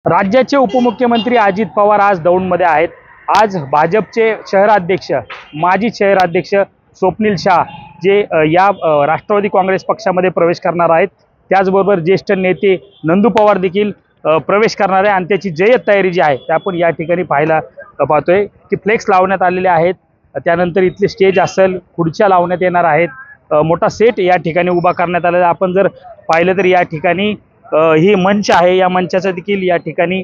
राज्याचे उपमुख्यमंत्री अजित पवार आज दौंडमध्ये आहेत। आज भाजपचे शहराध्यक्ष माजी शहराध्यक्ष स्वप्नील शाह जे या राष्ट्रवादी काँग्रेस पक्षामध्ये प्रवेश करणार आहेत। त्याचबरोबर ज्येष्ठ नेते नंदू पवार देखील प्रवेश करणार आहे आणि त्याची जय्यत तयारी जी आहे ते आपण या ठिकाणी पाहतोय की फ्लेक्स लावण्यात आलेले आहेत। त्यानंतर इथले स्टेज असेल, खुर्च्या लावण्यात येणार आहेत, मोठा सेट या ठिकाणी उभा करण्यात आलेला आहे। आपण जर पाहिलं तर या ठिकाणी ही मंच आहे, या मंचाचा देखील या ठिकाणी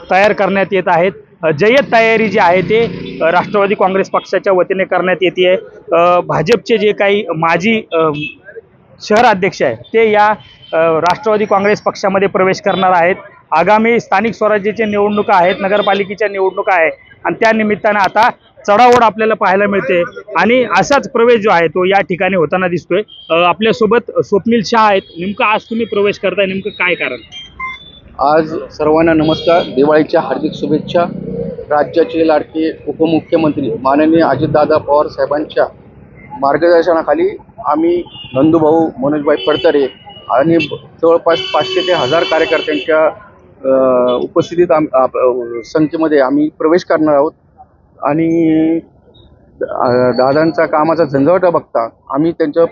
तयार करण्यात येत आहेत। जय्यत तयारी जी आहे ते राष्ट्रवादी काँग्रेस पक्षाच्या वतीने करण्यात येते। भाजपचे जे काही माजी शहर अध्यक्ष आहे ते या राष्ट्रवादी काँग्रेस पक्षामध्ये प्रवेश करणार आहेत। आगामी स्थानिक स्वराज्याच्या निवडणुका आहेत, नगरपालिकेच्या निवडणुका आहे आणि त्या निमित्ताने आता चढाओढ आपल्याला पाहायला मिळते आणि असाच प्रवेश जो आहे तो या ठिकाणी होताना दिसतोय। आपल्यासोबत स्वप्नील शाह आहेत। नेमकं आज तुम्ही प्रवेश करताय, नेमकं काय कारण? आज सर्वांना नमस्कार, दिवाळीच्या हार्दिक शुभेच्छा। राज्याचे लाडके उपमुख्यमंत्री माननीय अजितदादा पवार साहेबांच्या मार्गदर्शनाखाली आम्ही नंदूभाऊ मनोजभाई फडतरे आणि जवळपास 500 ते 1000 कार्यकर्त्यांच्या उपस्थितीत संख्येमध्ये आम्ही प्रवेश करणार आहोत आणि दादांचा कामाचा झंझावात बघता आम्ही त्यांच्या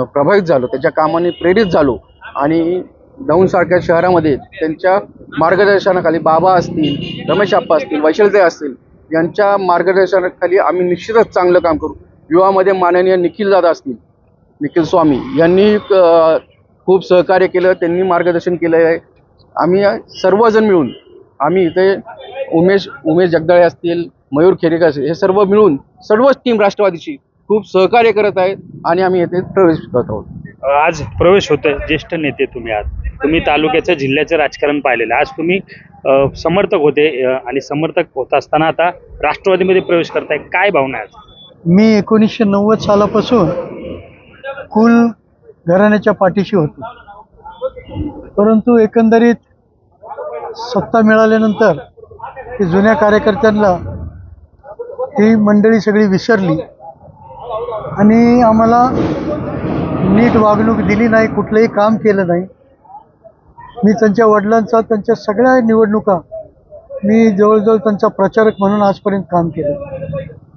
प्रभावित झालो, त्यांच्या कामाने प्रेरित झालो आणि दौंडसारख्या शहरामध्ये त्यांच्या मार्गदर्शनाखाली बाबा असतील, रमेश आप्पा असतील, वैशालताई असतील यांच्या मार्गदर्शनाखाली आम्ही निश्चितच चांगलं काम करू। युवामध्ये माननीय निखिल दादा असतील, निखिल स्वामी यांनी खूप सहकार्य केलं, त्यांनी मार्गदर्शन केलं आहे। आम्ही सर्वजण मिळून आम्ही इथे उमेश जगदाळे असतील, मयूर खेरेकर असतील, हे सर्व मिळून सर्वच टीम राष्ट्रवादीची खूप सहकार्य करत आहेत आणि आम्ही येथे प्रवेश करत आहोत। आज प्रवेश होतोय, ज्येष्ठ नेते तुम्ही आहात, तुम्ही तालुक्याचं जिल्ह्याचं राजकारण पाहिलेलं, आज तुम्ही समर्थक होते आणि समर्थक होत असताना आता राष्ट्रवादीमध्ये प्रवेश करताय, काय भावना आहे? मी 1990 सालापासून कुल घराण्याच्या पाठीशी होतो, परंतु एकंदरीत सत्ता मिळाल्यानंतर की जुन्या कार्यकर्त्यांना ही मंडळी सगळी विसरली आणि आम्हाला नीट वागणूक दिली नाही, कुठलंही काम केलं नाही। मी त्यांच्या वडिलांचा त्यांच्या सगळ्या निवडणुका मी जवळजवळ त्यांचा प्रचारक म्हणून आजपर्यंत काम केलं,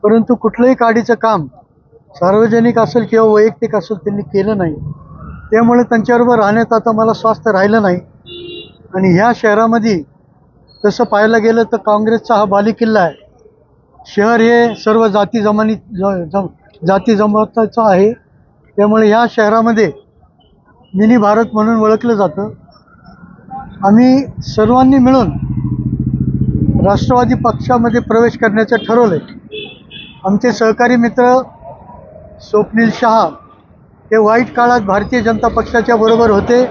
परंतु कुठलंही काडीचं काम सार्वजनिक असेल किंवा वैयक्तिक असेल त्यांनी केलं नाही। त्यामुळे त्यांच्याबरोबर राहण्यात आता मला स्वास्थ्य राहिलं नाही आणि ह्या शहरामध्ये तसं पाहायला गेलं तर काँग्रेसचा हा बालेकिल्ला आहे। शहर हे सर्व जाती जमातीचं आहे, त्यामुळे ह्या शहरामध्ये मिनी भारत म्हणून ओळखलं जातं। आम्ही सर्वांनी मिळून राष्ट्रवादी पक्षामध्ये प्रवेश करण्याचं ठरवलं आहे। आमचे सहकारी मित्र स्वप्नील शाह हे वाईट काळात भारतीय जनता पक्षाच्या बरोबर होते,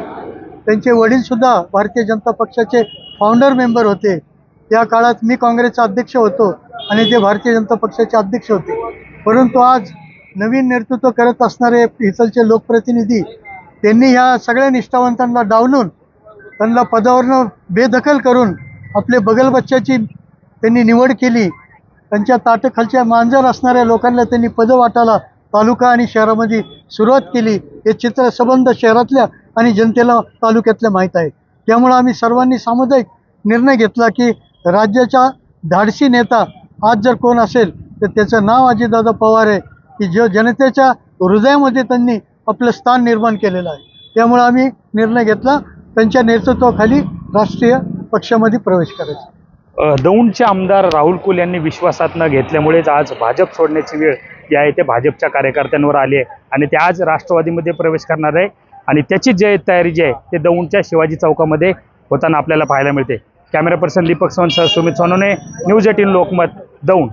त्यांचे वडीलसुद्धा भारतीय जनता पक्षाचे फाउंडर मेंबर होते। त्या काळात मी काँग्रेसचा अध्यक्ष होतो आणि ते भारतीय जनता पक्षाचे अध्यक्ष होते, परंतु आज नवीन नेतृत्व करत असणारे इथलचे लोकप्रतिनिधी त्यांनी ह्या सगळ्या निष्ठावंतांना डावलून त्यांना पदावरनं बेदखल करून आपले बगलबच्च्याची त्यांनी निवड केली। त्यांच्या ताटाखालच्या मांजर असणाऱ्या लोकांना त्यांनी पदं वाटायला तालुका आणि शहरामध्ये सुरुवात केली। हे चित्र संबंध शहरातल्या आणि जनतेला तालुक्यातल्या माहीत आहे। त्यामुळे आम्ही सर्वांनी सामुदायिक निर्णय घेतला की राज्याचा धाडसी नेता आज जर कोण असेल तर त्याचं नाव अजितदादा पवार आहे, की जो जनतेच्या हृदयामध्ये त्यांनी आपलं स्थान निर्माण केलेलं आहे। त्यामुळे आम्ही निर्णय घेतला त्यांच्या नेतृत्वाखाली राष्ट्रीय पक्षामध्ये प्रवेश करायचा। दौंडचे आमदार राहुल कुल यांनी विश्वासात न घेतल्यामुळेच आज भाजप सोडण्याची वेळ जी आहे ते भाजपच्या कार्यकर्त्यांवर आली आहे आणि ते आज राष्ट्रवादीमध्ये प्रवेश करणार आहे आणि त्याची जय्यत तयारी जी आहे ते दौंडच्या शिवाजी चौकामध्ये होताना आपल्याला पाहायला मिळते। कॅमेरा पर्सन दीपक सोनसह सुमित सोनोने, न्यूज 18 लोकमत, दौंड।